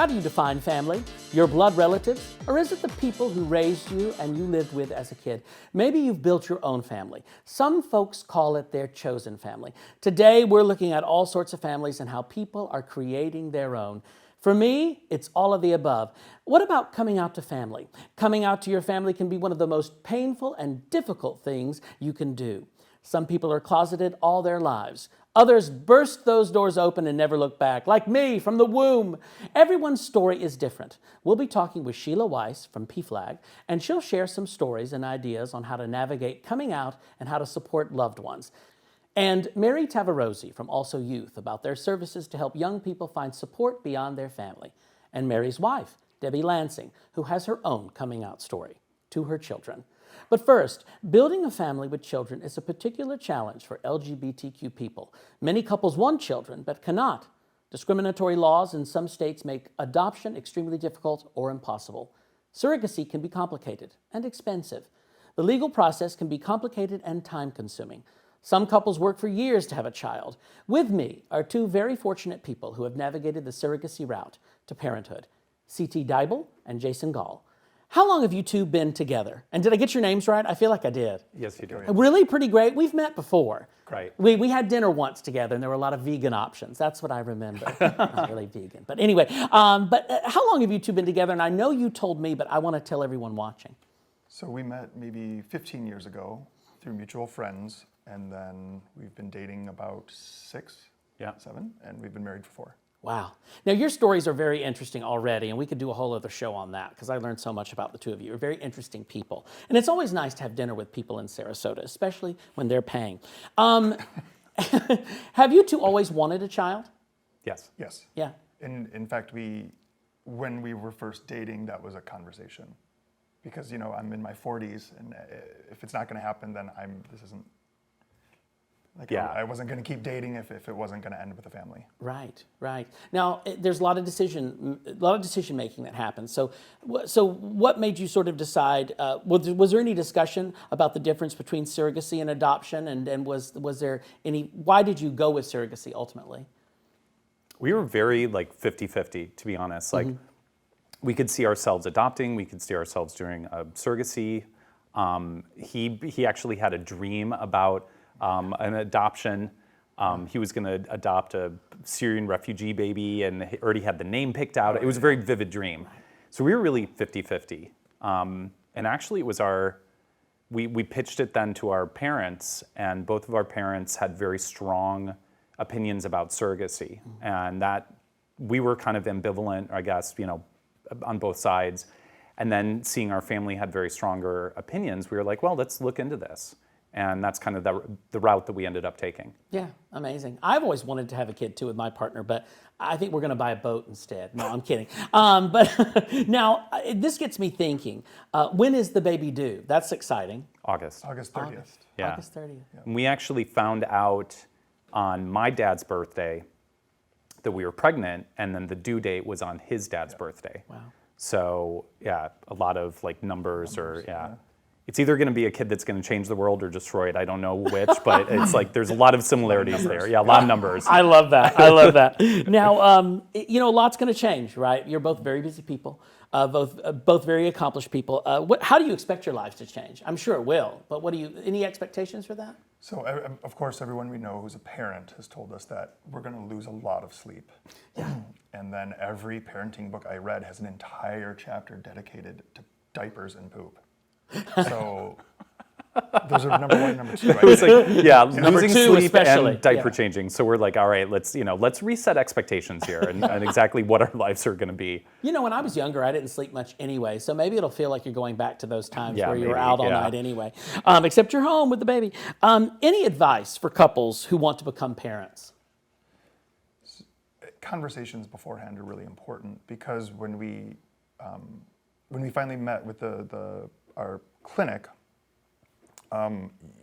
How do you define family? Your blood relatives? Or is it the people who raised you and you lived with as a kid? Maybe you've built your own family. Some folks call it their chosen family. Today, we're looking at all sorts of families and how people are creating their own. For me, it's all of the above. What about coming out to family? Coming out to your family can be one of the most painful and difficult things you can do. Some people are closeted all their lives. Others burst those doors open and never look back, like me from the womb. Everyone's story is different. We'll be talking with Sheila Weiss from PFLAG, and she'll share some stories and ideas on how to navigate coming out and how to support loved ones. And Mary Tavarozzi from Also Youth about their services to help young people find support beyond their family. And Mary's wife, Debbie Lansing, who has her own coming out story to her children. But first, building a family with children is a particular challenge for LGBTQ people. Many couples want children, but cannot. Discriminatory laws in some states make adoption extremely difficult or impossible. Surrogacy can be complicated and expensive. The legal process can be complicated and time-consuming. Some couples work for years to have a child. With me are two very fortunate people who have navigated the surrogacy route to parenthood, CT Deibel and Jason Gall. How long have you two been together? And did I get your names right? I feel like I did. Yes, you did. Really? Pretty great. We've met before. Great. We had dinner once together, and there were a lot of vegan options. That's what I remember. Not really vegan. But anyway, how long have you two been together? And I know you told me, but I want to tell everyone watching. So we met maybe 15 years ago through mutual friends, and then we've been dating about 7, and we've been married for 4. Wow. Now, your stories are very interesting already, and we could do a whole other show on that because I learned so much about the two of you. You're very interesting people. And it's always nice to have dinner with people in Sarasota, especially when they're paying. Have you two always wanted a child? Yes. Yes. Yeah. In fact, when we were first dating, that was a conversation. Because, you know, I'm in my 40s, and if it's not going to happen, then this isn't... I wasn't going to keep dating if it wasn't going to end with a family. Right, right. Now, there's a lot of decision making that happens. So what made you sort of decide? Was there any discussion about the difference between surrogacy and adoption? And was there any? Why did you go with surrogacy ultimately? We were very 50-50, to be honest. We could see ourselves adopting. We could see ourselves doing surrogacy. He actually had a dream about an adoption. He was going to adopt a Syrian refugee baby and he already had the name picked out. It was a very vivid dream. So we were really 50-50. And actually it was we pitched it then to our parents, and both of our parents had very strong opinions about surrogacy. And that we were kind of ambivalent, I guess, on both sides. And then seeing our family had very stronger opinions, we were like, well, let's look into this. And that's kind of the route that we ended up taking. Yeah, amazing. I've always wanted to have a kid too with my partner, but I think we're going to buy a boat instead. No, I'm kidding. But now, this gets me thinking, when is the baby due? That's exciting. August. August 30th. Yeah. August 30th. Yeah. We actually found out on my dad's birthday that we were pregnant, and then the due date was on his dad's birthday. Wow. So, yeah, a lot of numbers It's either going to be a kid that's going to change the world or destroy it. I don't know which, but it's there's a lot of similarities there. Yeah, a lot of numbers. I love that. I love that. Now, a lot's going to change, right? You're both very busy people, both very accomplished people. How do you expect your lives to change? I'm sure it will, but any expectations for that? So, of course, everyone we know who's a parent has told us that we're going to lose a lot of sleep. Yeah. And then every parenting book I read has an entire chapter dedicated to diapers and poop. So those are number 1 and number 2. Right? It was losing two sleep especially. and diaper changing. So we're like, all right, let's reset expectations here and exactly what our lives are going to be. When I was younger, I didn't sleep much anyway, so maybe it'll feel like you're going back to those times where you were out all night anyway. Except you're home with the baby. Any advice for couples who want to become parents? Conversations beforehand are really important, because when we finally met with our clinic,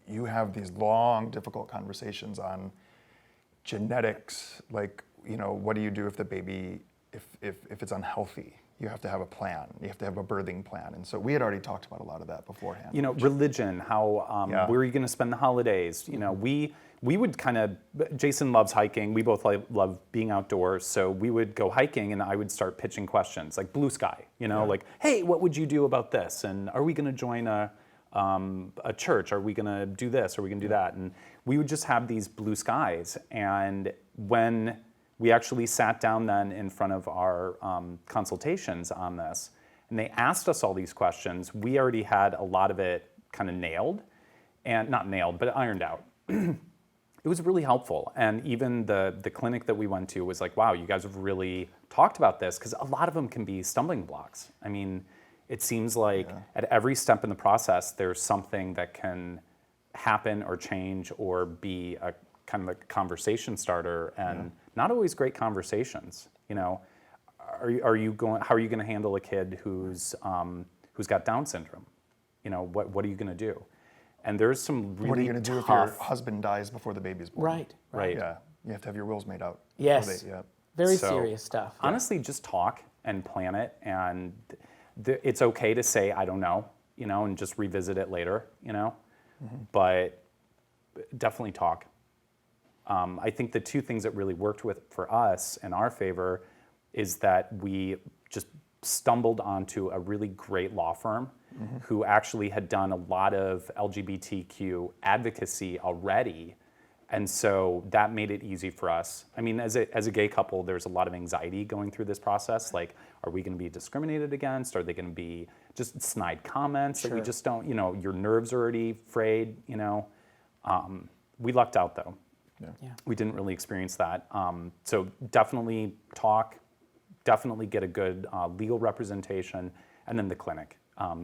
you have these long, difficult conversations on genetics, what do you do if the baby, if it's unhealthy? you have to have a plan. You have to have a birthing plan. And so we had already talked about a lot of that beforehand. You know, religion, how, where are you going to spend the holidays? You know, we would kind of, Jason loves hiking. We both love being outdoors. So we would go hiking and I would start pitching questions like blue sky, you know, like, hey, what would you do about this? And are we going to join a church? Are we going to do this? Are we going to do that? And we would just have these blue skies. And when we actually sat down then in front of our consultations on this, and they asked us all these questions, we already had a lot of it kind of nailed, and not nailed, but ironed out. It was really helpful. And even the clinic that we went to was like, wow, you guys have really talked about this, because a lot of them can be stumbling blocks. I mean, it seems like at every step in the process, there's something that can happen or change or be a kind of a conversation starter, and not always great conversations. You know, how are you going to handle a kid who's got Down syndrome? You know, what are you going to do? And there's some really What are you going to do if your husband dies before the baby's born? Right. Yeah, you have to have your wills made out. Yes. Very So, serious stuff. Honestly, just talk and plan it, and it's okay to say, I don't know, you know, and just revisit it later, you know, but definitely talk. I think the two things that really worked for us in our favor is that we just stumbled onto a really great law firm who actually had done a lot of LGBTQ advocacy already. And so that made it easy for us. I mean, as a gay couple, there's a lot of anxiety going through this process. Like, are we going to be discriminated against? Are they going to be just snide comments that we just don't, you know, your nerves are already frayed, you know? We lucked out though. We didn't really experience that. So definitely talk, definitely get a good legal representation, and then the clinic.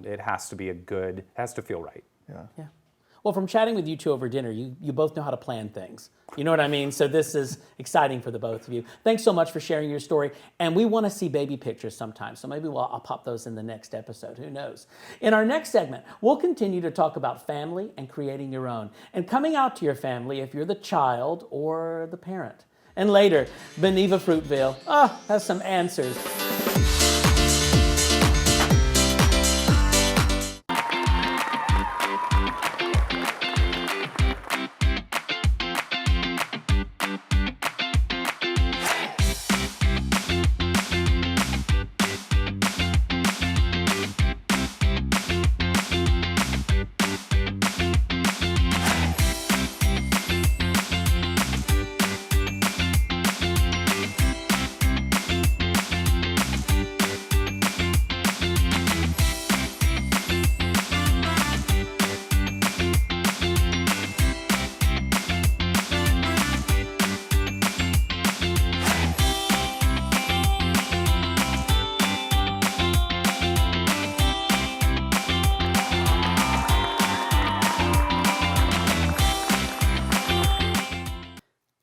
It has to be it has to feel right. Yeah. Well, from chatting with you two over dinner, you both know how to plan things. You know what I mean? So this is exciting for the both of you. Thanks so much for sharing your story. And we want to see baby pictures sometime. So maybe I'll pop those in the next episode. Who knows? In our next segment, we'll continue to talk about family and creating your own, and coming out to your family if you're the child or the parent. And later, Beneva Fruitville has some answers.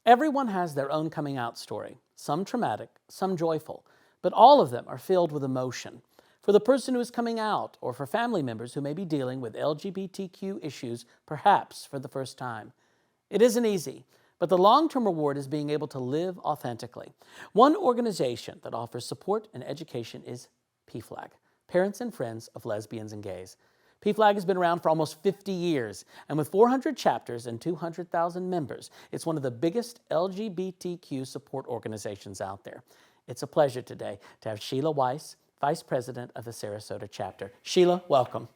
Everyone has their own coming out story, some traumatic, some joyful, but all of them are filled with emotion. For the person who is coming out, or for family members who may be dealing with LGBTQ issues, perhaps for the first time. It isn't easy, but the long-term reward is being able to live authentically. One organization that offers support and education is PFLAG, Parents and Friends of Lesbians and Gays. PFLAG has been around for almost 50 years, and with 400 chapters and 200,000 members, it's one of the biggest LGBTQ support organizations out there. It's a pleasure today to have Sheila Weiss, Vice President of the Sarasota chapter. Sheila, welcome.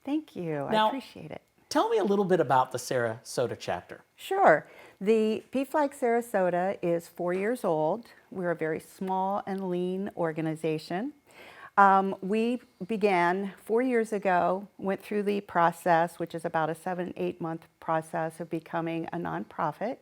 Thank you. Now, I appreciate it. Tell me a little bit about the Sarasota chapter. Sure. The PFLAG Sarasota is 4 years old. We're a very small and lean organization. We began 4 years ago, went through the process, which is about a 7-8 month process of becoming a nonprofit.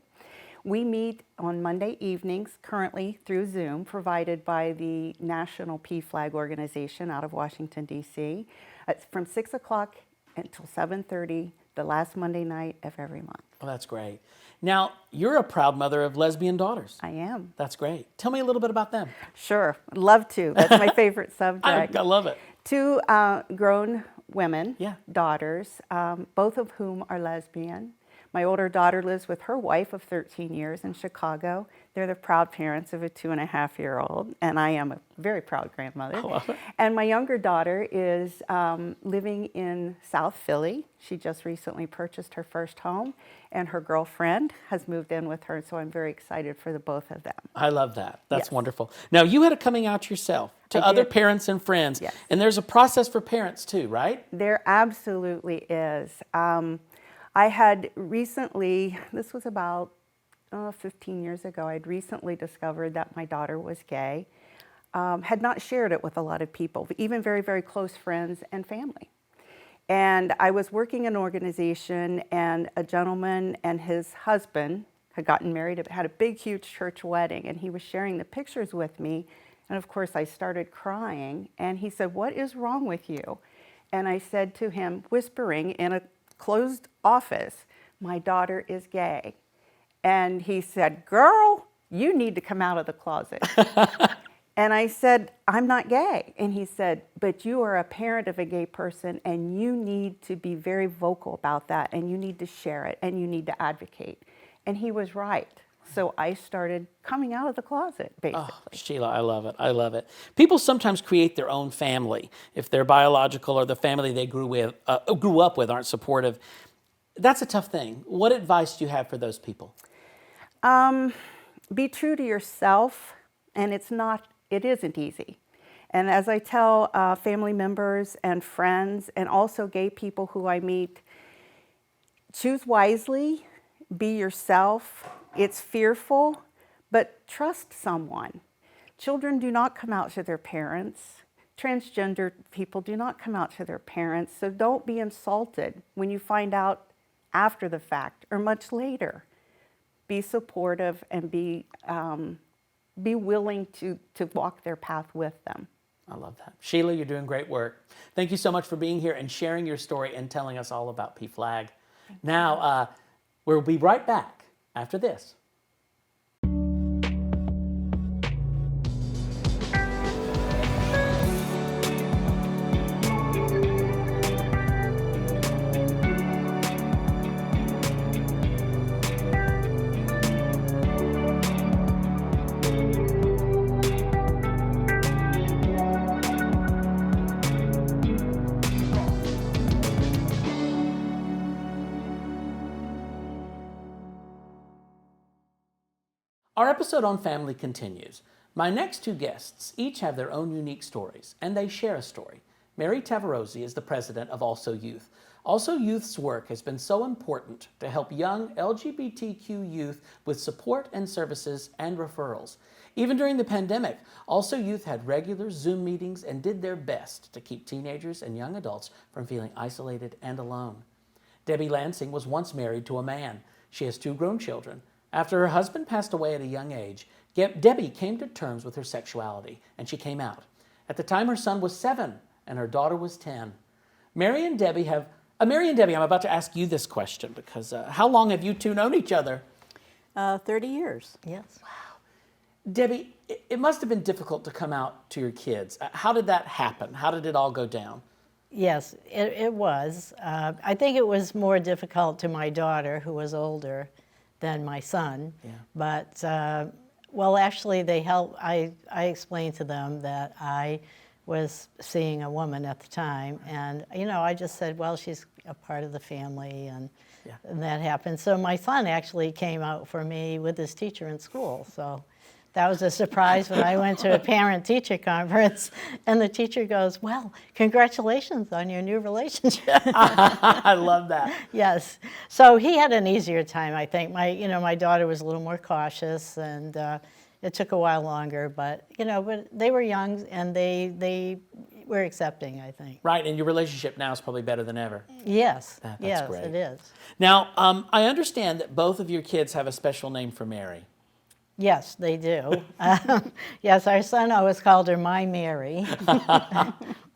We meet on Monday evenings, currently through Zoom, provided by the National PFLAG organization out of Washington, D.C. It's from 6 o'clock until 7:30, the last Monday night of every month. Oh, that's great. Now, you're a proud mother of lesbian daughters. I am. That's great. Tell me a little bit about them. Sure, love to. That's my favorite subject. I love it. 2 grown women, Yeah. daughters, both of whom are lesbian. My older daughter lives with her wife of 13 years in Chicago. They're the proud parents of a 2.5-year-old, and I am a very proud grandmother. And my younger daughter is living in South Philly. She just recently purchased her first home, and her girlfriend has moved in with her, so I'm very excited for the both of them. I love that. That's Yes. wonderful. Now, you had a coming out yourself to I other did. parents and friends, Yes. and there's a process for parents too, right? There absolutely is. I had recently, this was about 15 years ago, I'd recently discovered that my daughter was gay. Had not shared it with a lot of people, even very, very close friends and family. And I was working in an organization, and a gentleman and his husband had gotten married, had a big, huge church wedding, and he was sharing the pictures with me. And of course, I started crying, and he said, "What is wrong with you?" And I said to him, whispering in a closed office, "My daughter is gay." And he said, "Girl, you need to come out of the closet." And I said, "I'm not gay." And he said, "But you are a parent of a gay person, and you need to be very vocal about that, and you need to share it, and you need to advocate." And he was right. So I started coming out of the closet, basically. Oh, Sheila, I love it. I love it. People sometimes create their own family if their biological or the family they grew up with aren't supportive. That's a tough thing. What advice do you have for those people? Be true to yourself, and it isn't easy. And as I tell family members and friends, and also gay people who I meet, choose wisely, be yourself. It's fearful, but trust someone. Children do not come out to their parents. Transgender people do not come out to their parents, so don't be insulted when you find out after the fact or much later. Be supportive and be willing to walk their path with them. I love that. Sheila, you're doing great work. Thank you so much for being here and sharing your story and telling us all about PFLAG. Now, we'll be right back after this. Our episode on family continues. My next two guests each have their own unique stories, and they share a story. Mary Tavarozzi is the president of Also Youth. Also Youth's work has been so important to help young LGBTQ youth with support and services and referrals. Even during the pandemic, Also Youth had regular Zoom meetings and did their best to keep teenagers and young adults from feeling isolated and alone. Debbie Lansing was once married to a man. She has 2 grown children. After her husband passed away at a young age, Debbie came to terms with her sexuality, and she came out. At the time, her son was 7, and her daughter was 10. Mary and Debbie, I'm about to ask you this question, because how long have you two known each other? 30 years, yes. Debbie, it must have been difficult to come out to your kids. How did that happen? How did it all go down? Yes, it was. I think it was more difficult to my daughter, who was older than my son. Yeah. But, well, actually, they helped. I explained to them that I was seeing a woman at the time. And, I just said, well, she's a part of the family, and that happened. So my son actually came out for me with his teacher in school. So that was a surprise when I went to a parent-teacher conference, and the teacher goes, well, congratulations on your new relationship. I love that. Yes. So he had an easier time, I think. My daughter was a little more cautious, and it took a while longer, but they were young, and they were accepting, I think. Right, and your relationship now is probably better than ever. Yes. That's yes, great. it is. Now, I understand that both of your kids have a special name for Mary. Yes, they do. Yes, our son always called her My Mary,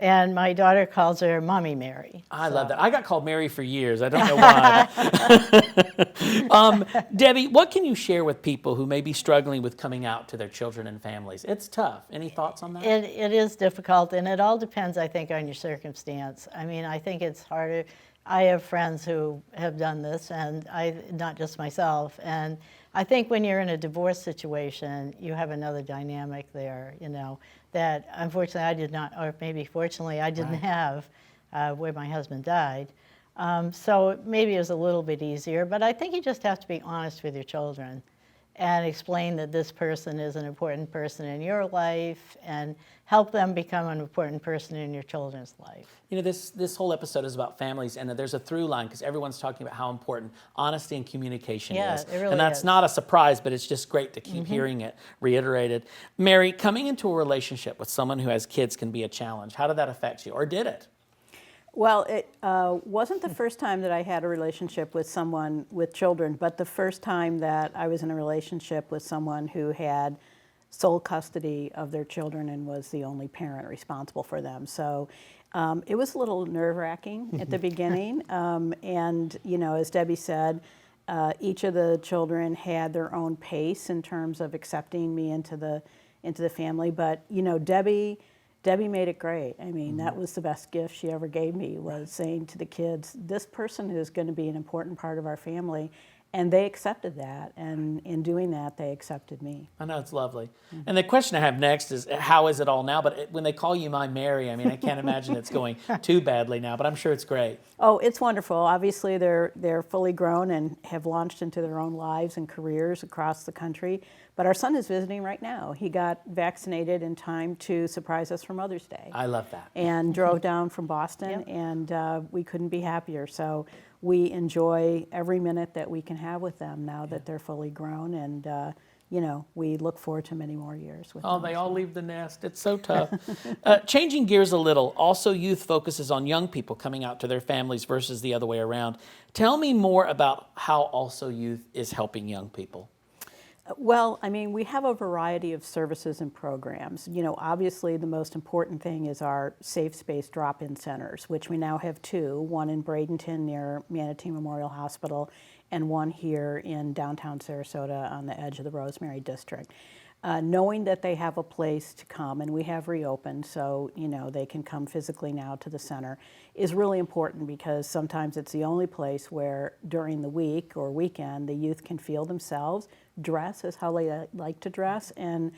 and my daughter calls her Mommy Mary. I love that. I got called Mary for years. I don't know why. Debbie, what can you share with people who may be struggling with coming out to their children and families? It's tough. Any thoughts on that? It is difficult, and it all depends, I think, on your circumstance. I mean, I think it's harder I have friends who have done this, and not just myself. And I think when you're in a divorce situation, you have another dynamic there, that unfortunately I did not, or maybe fortunately I didn't have where my husband died. So maybe it was a little bit easier, but I think you just have to be honest with your children and explain that this person is an important person in your life and help them become an important person in your children's life. This whole episode is about families, and there's a through line because everyone's talking about how important honesty and communication is. It really and that's is. not a surprise, but it's just great to keep hearing it reiterated. Mary, coming into a relationship with someone who has kids can be a challenge. How did that affect you, or did it? Well, it wasn't the first time that I had a relationship with someone with children, but the first time that I was in a relationship with someone who had sole custody of their children and was the only parent responsible for them. So it was a little nerve-wracking at the beginning. And, as Debbie said, each of the children had their own pace in terms of accepting me into the family. But, Debbie made it great. I mean, that was the best gift she ever gave me, was saying to the kids, this person is going to be an important part of our family. And they accepted that. And in doing that, they accepted me. I know, it's lovely. And the question I have next is, how is it all now? But when they call you my Mary, I mean, I can't imagine it's going too badly now, but I'm sure it's great. Oh, it's wonderful. Obviously, they're fully grown and have launched into their own lives and careers across the country. But our son is visiting right now. He got vaccinated in time to surprise us for Mother's Day. I love that. And drove down from Boston, and we couldn't be happier. So we enjoy every minute that we can have with them now that they're fully grown, and we look forward to many more years with them. Oh, they all leave the nest. It's so tough. Changing gears a little, Also Youth focuses on young people coming out to their families versus the other way around. Tell me more about how Also Youth is helping young people. Well, I mean, we have a variety of services and programs. Obviously the most important thing is our safe space drop-in centers, which we now have two, one in Bradenton near Manatee Memorial Hospital and one here in downtown Sarasota on the edge of the Rosemary District. Knowing that they have a place to come, and we have reopened, so they can come physically now to the center, is really important, because sometimes it's the only place where during the week or weekend the youth can feel themselves, dress as how they like to dress, and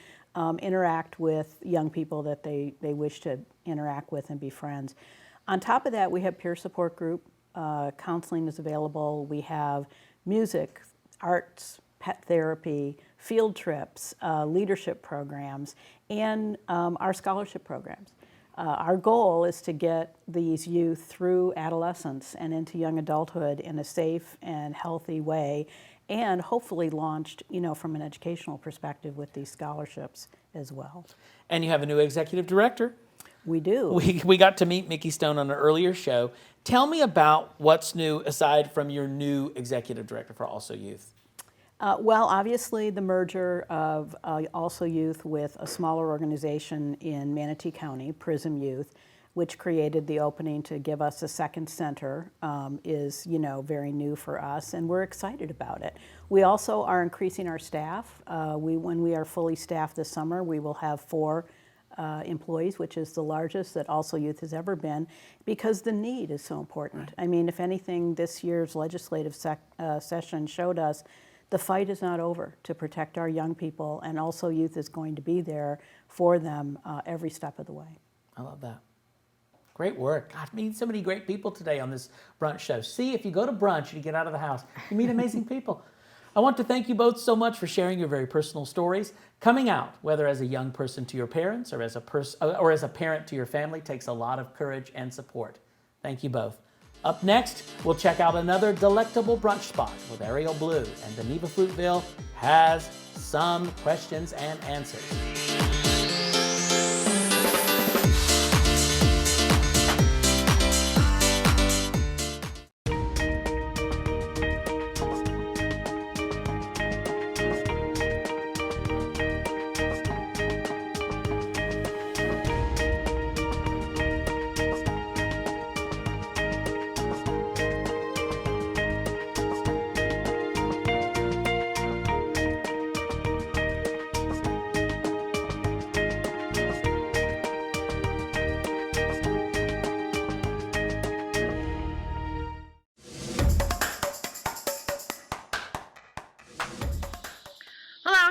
interact with young people that they wish to interact with and be friends. On top of that, we have peer support group. Counseling is available. We have music, arts, pet therapy, field trips, leadership programs, and our scholarship programs. Our goal is to get these youth through adolescence and into young adulthood in a safe and healthy way, and hopefully launched, from an educational perspective with these scholarships as well. And you have a new executive director. We do. We got to meet Mickey Stone on an earlier show. Tell me about what's new aside from your new executive director for Also Youth. Well, obviously the merger of Also Youth with a smaller organization in Manatee County, Prism Youth, which created the opening to give us a second center, is very new for us, and we're excited about it. We also are increasing our staff. When we are fully staffed this summer, we will have 4 employees, which is the largest that Also Youth has ever been, because the need is so important. I mean, if anything, this year's legislative session showed us the fight is not over to protect our young people, and Also Youth is going to be there for them every step of the way. I love that. Great work. God, I meet so many great people today on this brunch show. See, if you go to brunch and you get out of the house, you meet amazing people. I want to thank you both so much for sharing your very personal stories. Coming out, whether as a young person to your parents or as a parent to your family, takes a lot of courage and support. Thank you both. Up next, we'll check out another delectable brunch spot with Ariel Blue, and Beneva Fruitville has some questions and answers.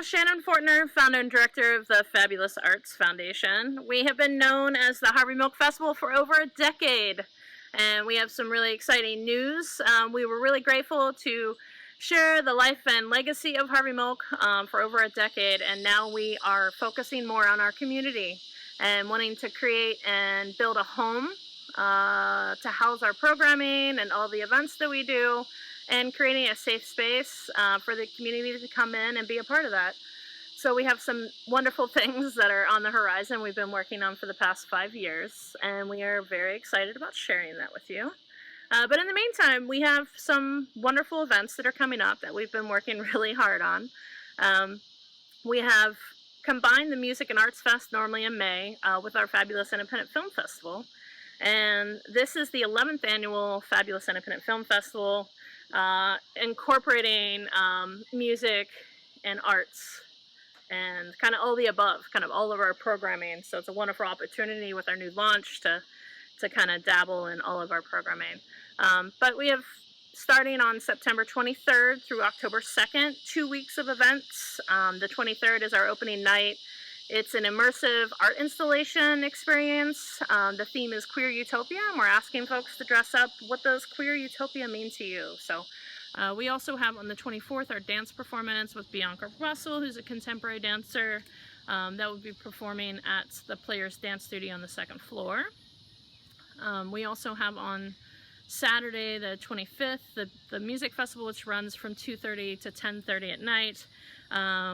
Shannon Fortner, founder and director of the Fabulous Arts Foundation. We have been known as the Harvey Milk Festival for over a decade, and we have some really exciting news. We were really grateful to share the life and legacy of Harvey Milk for over a decade, and now we are focusing more on our community and wanting to create and build a home to house our programming and all the events that we do, and creating a safe space for the community to come in and be a part of that. So we have some wonderful things that are on the horizon we've been working on for the past 5 years, and we are very excited about sharing that with you. But in the meantime, we have some wonderful events that are coming up that we've been working really hard on. We have combined the Music and Arts Fest normally in May with our Fabulous Independent Film Festival. And this is the 11th annual Fabulous Independent Film Festival, incorporating music and arts and kind of all the above, kind of all of our programming. So it's a wonderful opportunity with our new launch to kind of dabble in all of our programming. But we have, starting on September 23rd through October 2nd, 2 weeks of events. The 23rd is our opening night. It's an immersive art installation experience. The theme is Queer Utopia, and we're asking folks to dress up. What does Queer Utopia mean to you? So we also have on the 24th our dance performance with Bianca Russell, who's a contemporary dancer that will be performing at the Players Dance Studio on the 2nd floor. We also have on Saturday the 25th the music festival, which runs from 2:30 to 10:30 at night.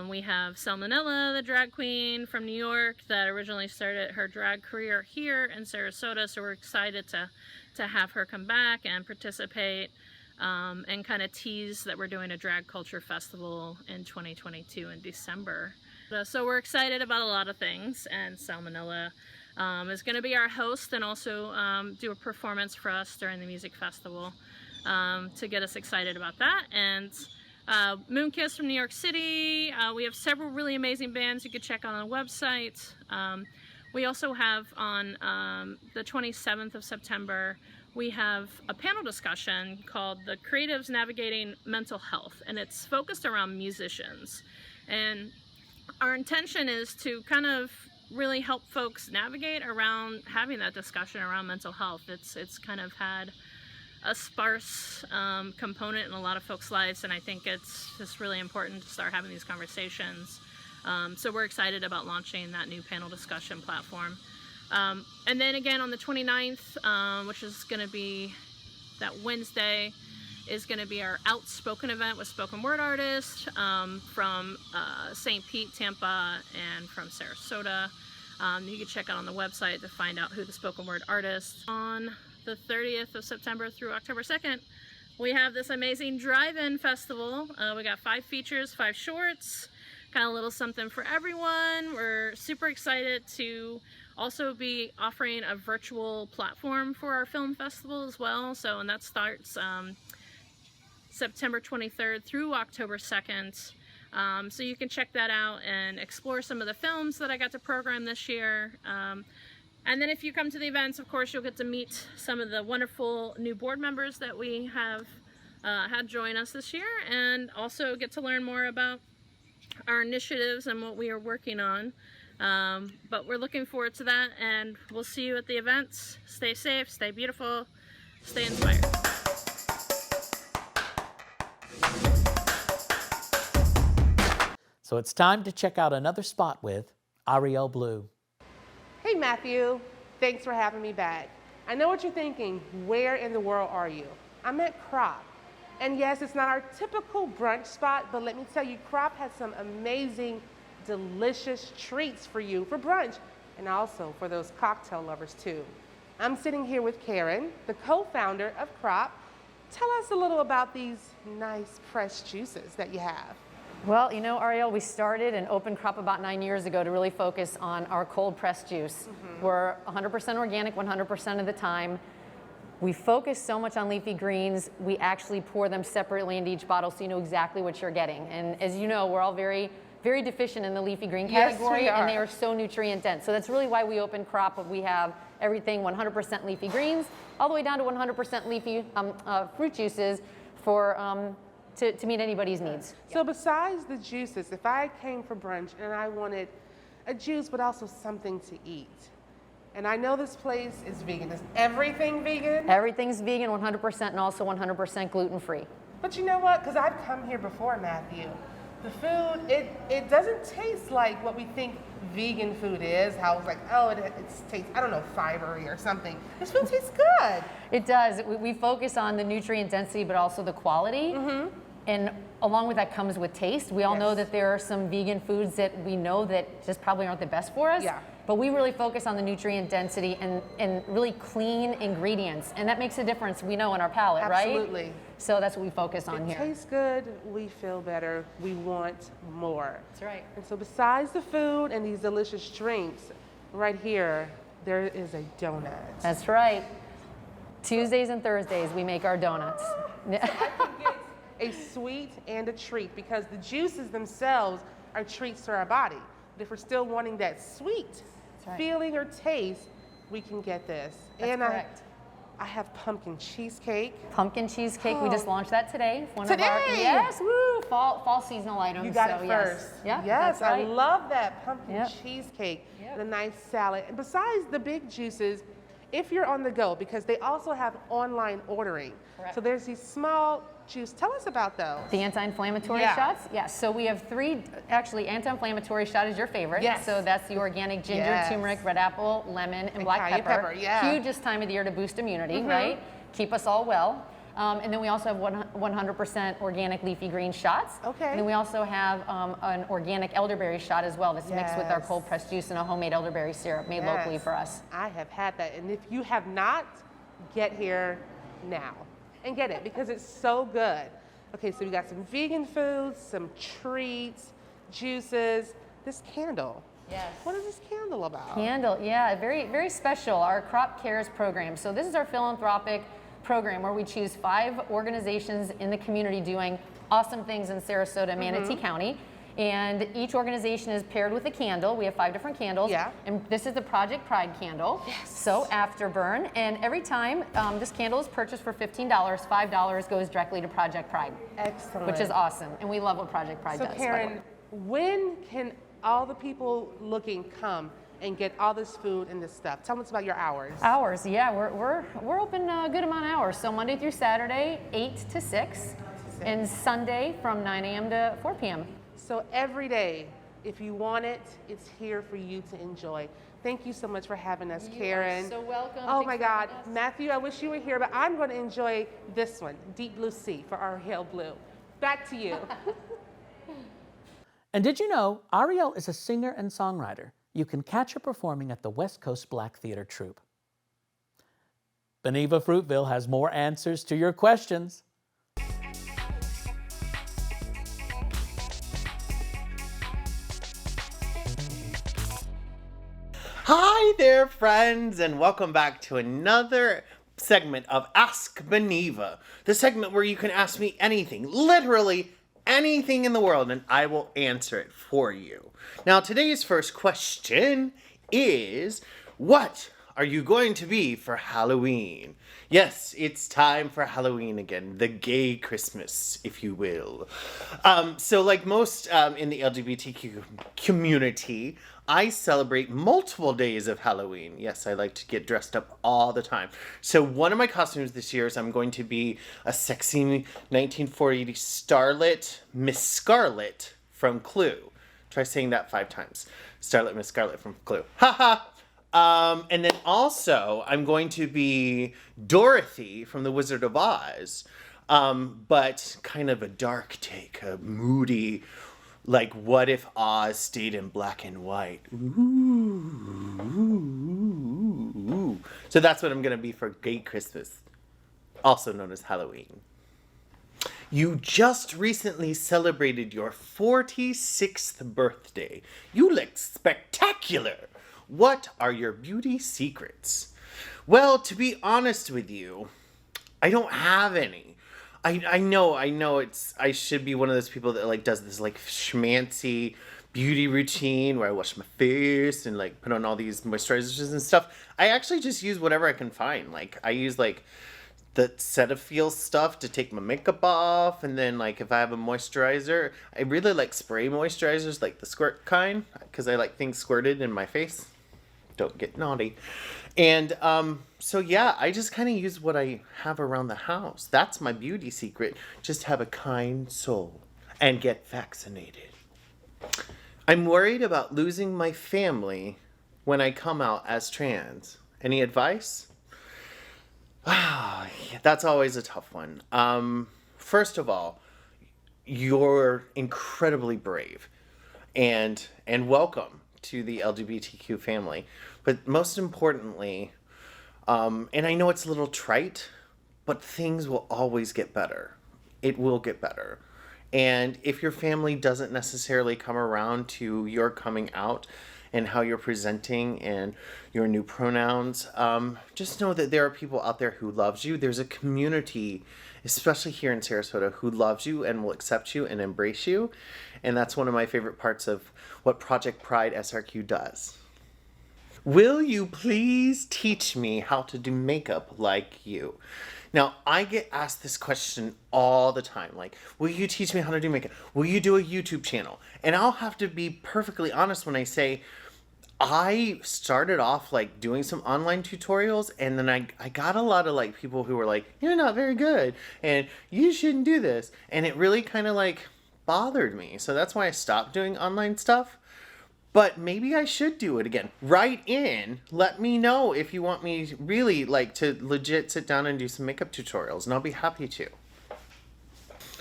We have Salmonella, the drag queen from New York that originally started her drag career here in Sarasota, so we're excited to have her come back and participate and kind of tease that we're doing a drag culture festival in 2022 in December. So we're excited about a lot of things, and Salmonella is going to be our host and also do a performance for us during the music festival to get us excited about that. And Moonkiss from New York City. We have several really amazing bands you could check out on the website. We also have on the 27th of September, we have a panel discussion called The Creatives Navigating Mental Health, and it's focused around musicians. And our intention is to kind of really help folks navigate around having that discussion around mental health. It's kind of had a sparse component in a lot of folks' lives, and I think it's just really important to start having these conversations. So we're excited about launching that new panel discussion platform. And then again on the 29th, which is going to be that Wednesday, is going to be our Outspoken event with spoken word artists from St. Pete, Tampa, and from Sarasota. You can check out on the website to find out who the spoken word artists. On the 30th of September through October 2nd, we have this amazing drive-in festival. We got 5 features, 5 shorts, kind of a little something for everyone. We're super excited to also be offering a virtual platform for our film festival as well. So, and that starts September 23rd through October 2nd. So you can check that out and explore some of the films that I got to program this year. And then if you come to the events, of course, you'll get to meet some of the wonderful new board members that we have had join us this year, and also get to learn more about our initiatives and what we are working on. But we're looking forward to that, and we'll see you at the events. Stay safe, stay beautiful, stay inspired. So it's time to check out another spot with Ariel Blue. Hey Matthew, thanks for having me back. I know what you're thinking, where in the world are you? I'm at Crop. And yes, it's not our typical brunch spot, but let me tell you, Crop has some amazing, delicious treats for you for brunch, and also for those cocktail lovers too. I'm sitting here with Karen, the co-founder of Crop. Tell us a little about these nice pressed juices that you have. Well, you know, Ariel, we started and opened Crop about 9 years ago to really focus on our cold pressed juice. We're 100% organic 100% of the time. We focus so much on leafy greens, we actually pour them separately into each bottle so you know exactly what you're getting. And as you know, we're all very deficient in the leafy green category, yes, and they are so nutrient dense. So that's really why we opened Crop. We have everything 100% leafy greens, all the way down to 100% leafy fruit juices for to meet anybody's needs. So besides the juices, if I came for brunch and I wanted a juice but also something to eat, and I know this place is vegan. Is everything vegan? Everything's vegan 100% and also 100% gluten-free. But you know what? Because I've come here before, Matthew. The food, it doesn't taste like what we think vegan food is. How it's like, oh, it tastes, I don't know, fibery or something. This food tastes good. It does. We focus on the nutrient density, but also the quality. And along with that comes with taste. We all know that there are some vegan foods that we know that just probably aren't the best for us. Yeah. But we really focus on the nutrient density and really clean ingredients. And that makes a difference, we know, in our palate, right? Absolutely. So that's what we focus on It here. tastes good, we feel better, we want more. That's right. And so besides the food and these delicious drinks, right here, there is a donut. That's right. Tuesdays and Thursdays, we make our donuts. I can get a sweet and a treat because the juices themselves are treats to our body. But if we're still wanting that sweet feeling or taste, we can get this. That's and correct. I have pumpkin cheesecake. Pumpkin cheesecake, we just launched that today. One Today? of our, yes, woo, fall seasonal items. You got so it yes. first. Yeah, Yes, that's right. I love that pumpkin Yep. cheesecake and a nice salad. And besides the big juices, if you're on the go, because they also have online ordering. Correct. So there's these small juice. Tell us about those. The anti-inflammatory shots? Yes. So we have 3, actually, anti-inflammatory shot is your favorite. Yes. So that's the organic ginger, Yes. turmeric, red apple, lemon, and black cayenne pepper. pepper, yeah. Hugest time of the year to boost immunity, right? Keep us all well. And then we also have 100% organic leafy green shots. Okay. And then we also have an organic elderberry shot as well that's mixed with our cold pressed juice and a homemade elderberry syrup made locally for us. I have had that. And if you have not, get here now and get it because it's so good. Okay, so we got some vegan foods, some treats, juices, this candle. Yes. What is this candle about? Candle, yeah, very, very special. Our Crop Cares program. So this is our philanthropic program where we choose 5 organizations in the community doing awesome things in Sarasota, Manatee County. And each organization is paired with a candle. We have 5 different candles. Yeah. And this is the Project Pride candle. Yes. So afterburn. And every time this candle is purchased for $15, $5 goes directly to Project Pride. Excellent. Which is awesome. And we love what Project Pride does. So by the way. Karen, when can all the people looking come and get all this food and this stuff? Tell us about your hours. Hours, yeah, we're open a good amount of hours. So Monday through Saturday, 8 to 6, and Sunday from 9 a.m. to 4 p.m. So every day, if you want it, it's here for you to enjoy. Thank you so much for having us, Karen. You are so welcome. Oh Thanks my for God, having us. Matthew, I wish you were here, but I'm going to enjoy this one, Deep Blue Sea for Ariel Blue. Back to you. And did you know Ariel is a singer and songwriter? You can catch her performing at the West Coast Black Theater Troupe. Beneva Fruitville has more answers to your questions. Hi there, friends, and welcome back to another segment of Ask Beneva, the segment where you can ask me anything, literally anything in the world, and I will answer it for you. Now, today's first question is, what are you going to be for Halloween? Yes, it's time for Halloween again, the gay Christmas, if you will. So like most in the LGBTQ community, I celebrate multiple days of Halloween. Yes, I like to get dressed up all the time. So one of my costumes this year is I'm going to be a sexy 1940 starlet, Miss Scarlet from Clue. Try saying that 5 times. Starlet, Miss Scarlet from Clue. Haha! And then also, I'm going to be Dorothy from The Wizard of Oz, but kind of a dark take, a moody, like, what if Oz stayed in black and white? Ooh. So that's what I'm going to be for Gay Christmas, also known as Halloween. You just recently celebrated your 46th birthday. You look spectacular. What are your beauty secrets? Well, to be honest with you, I don't have any. I know I should be one of those people that like does this like schmancy beauty routine where I wash my face and like put on all these moisturizers and stuff. I actually just use whatever I can find. Like I use like the Cetaphil stuff to take my makeup off, and then like if I have a moisturizer, I really like spray moisturizers, like the squirt kind, because I like things squirted in my face. Don't get naughty. And so yeah, I just kind of use what I have around the house. That's my beauty secret. Just have a kind soul and get vaccinated. I'm worried about losing my family when I come out as trans. Any advice? That's always a tough one. First of all, you're incredibly brave, and welcome to the LGBTQ family. But most importantly, and I know it's a little trite, but things will always get better. It will get better. And if your family doesn't necessarily come around to your coming out and how you're presenting and your new pronouns, just know that there are people out there who loves you. There's a community, especially here in Sarasota, who loves you and will accept you and embrace you. And that's one of my favorite parts of what Project Pride SRQ does. Will you please teach me how to do makeup like you? Now, I get asked this question all the time. Like, will you teach me how to do makeup? Will you do a YouTube channel? And I'll have to be perfectly honest when I say, I started off like doing some online tutorials, and then I got a lot of like people who were like, you're not very good and you shouldn't do this. And it really kind of like bothered me. So that's why I stopped doing online stuff. But maybe I should do it again. Write in. Let me know if you want me really like to legit sit down and do some makeup tutorials, and I'll be happy to.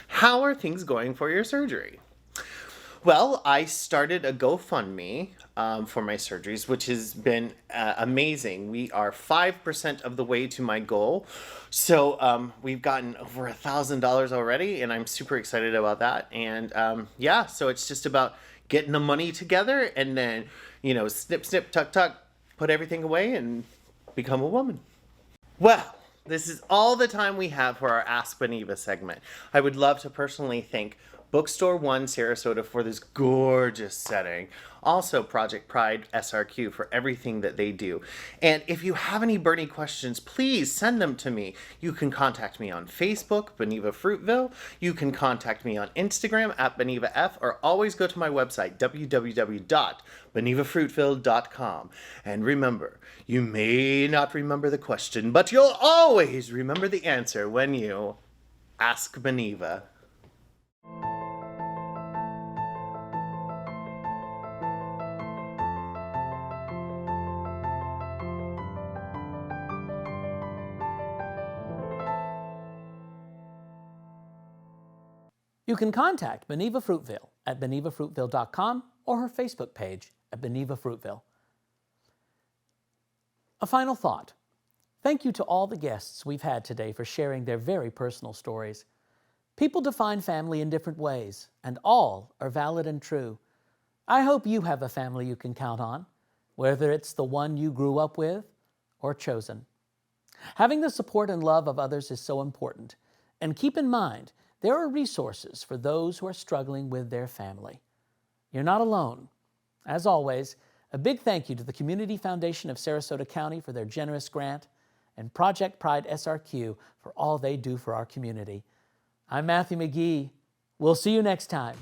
How are things going for your surgery? Well, I started a GoFundMe for my surgeries, which has been amazing. We are 5% of the way to my goal. So we've gotten over $1,000 already, and I'm super excited about that. And yeah, so it's just about getting the money together and then, you know, snip, snip, tuck, tuck, put everything away and become a woman. Well, this is all the time we have for our Ask Beneva segment. I would love to personally thank Bookstore One Sarasota for this gorgeous setting. Also, Project Pride SRQ for everything that they do. And if you have any burning questions, please send them to me. You can contact me on Facebook, Beneva Fruitville. You can contact me on Instagram at BenevaF, or always go to my website, www.benevafruitville.com. And remember, you may not remember the question, but you'll always remember the answer when you ask Beneva. You can contact Beneva Fruitville at benevafruitville.com or her Facebook page at Beneva Fruitville. A final thought. Thank you to all the guests we've had today for sharing their very personal stories. People define family in different ways, and all are valid and true. I hope you have a family you can count on, whether it's the one you grew up with or chosen. Having the support and love of others is so important, and keep in mind, there are resources for those who are struggling with their family. You're not alone. As always, a big thank you to the Community Foundation of Sarasota County for their generous grant, and Project Pride SRQ for all they do for our community. I'm Matthew McGee. We'll see you next time.